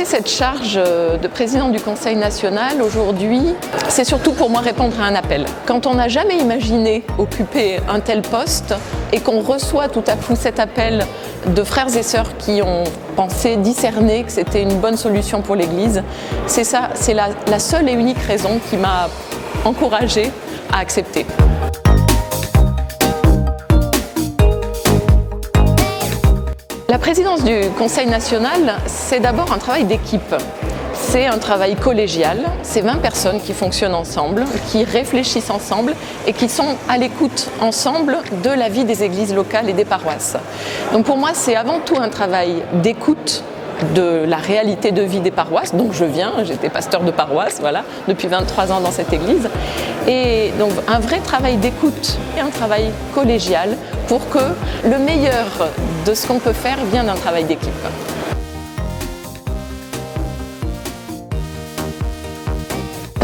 cette charge de président du Conseil national aujourd'hui, c'est surtout pour moi répondre à un appel. Quand on n'a jamais imaginé occuper un tel poste et qu'on reçoit tout à coup cet appel de frères et sœurs qui ont pensé, discerné que c'était une bonne solution pour l'Église, c'est ça, c'est la seule et unique raison qui m'a encouragée à accepter. La présidence du Conseil national, c'est d'abord un travail d'équipe. C'est un travail collégial, c'est 20 personnes qui fonctionnent ensemble, qui réfléchissent ensemble et qui sont à l'écoute ensemble de la vie des églises locales et des paroisses. Donc pour moi, c'est avant tout un travail d'écoute de la réalité de vie des paroisses, donc je viens, j'étais pasteur de paroisse, voilà, depuis 23 ans dans cette église, et donc un vrai travail d'écoute et un travail collégial pour que le meilleur de ce qu'on peut faire vienne d'un travail d'équipe.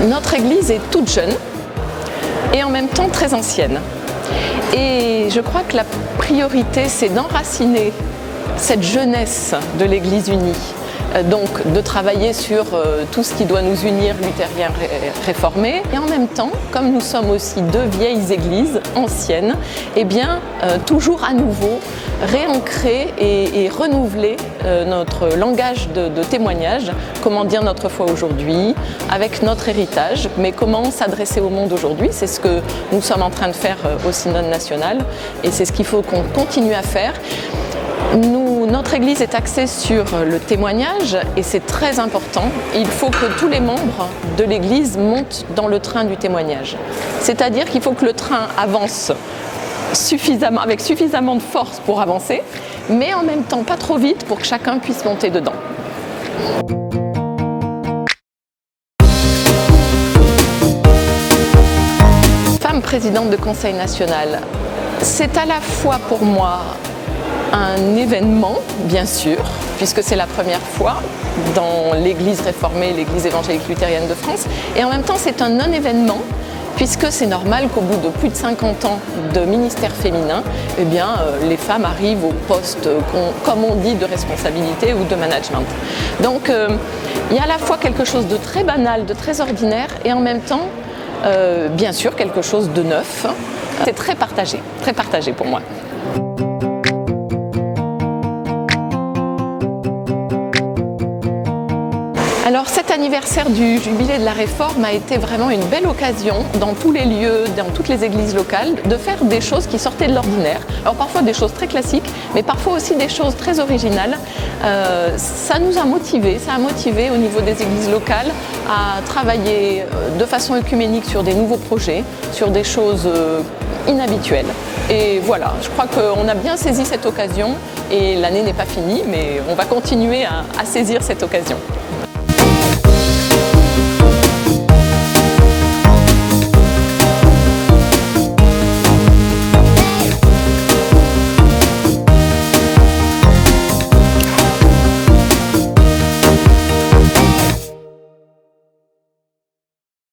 Notre église est toute jeune et en même temps très ancienne, et je crois que la priorité c'est d'enraciner cette jeunesse de l'Église unie, donc de travailler sur tout ce qui doit nous unir, luthériens réformés, et en même temps, comme nous sommes aussi deux vieilles églises anciennes, eh bien toujours à nouveau réancrer et renouveler notre langage de témoignage, comment dire notre foi aujourd'hui, avec notre héritage, mais comment s'adresser au monde aujourd'hui, c'est ce que nous sommes en train de faire au Synode national, et c'est ce qu'il faut qu'on continue à faire. Notre Église est axée sur le témoignage et c'est très important. Il faut que tous les membres de l'Église montent dans le train du témoignage. C'est-à-dire qu'il faut que le train avance avec suffisamment de force pour avancer, mais en même temps pas trop vite pour que chacun puisse monter dedans. Femme présidente de Conseil national, c'est à la fois pour moi un événement, bien sûr, puisque c'est la première fois dans l'Église réformée, l'Église évangélique luthérienne de France, et en même temps c'est un non-événement, puisque c'est normal qu'au bout de plus de 50 ans de ministère féminin, eh bien, les femmes arrivent au poste, comme on dit, de responsabilité ou de management. Donc il y a à la fois quelque chose de très banal, de très ordinaire, et en même temps, bien sûr, quelque chose de neuf. C'est très partagé pour moi. Alors cet anniversaire du jubilé de la Réforme a été vraiment une belle occasion dans tous les lieux, dans toutes les églises locales, de faire des choses qui sortaient de l'ordinaire. Alors parfois des choses très classiques, mais parfois aussi des choses très originales. Ça nous a motivés, ça a motivé au niveau des églises locales à travailler de façon œcuménique sur des nouveaux projets, sur des choses inhabituelles. Et voilà, je crois qu'on a bien saisi cette occasion et l'année n'est pas finie, mais on va continuer à saisir cette occasion.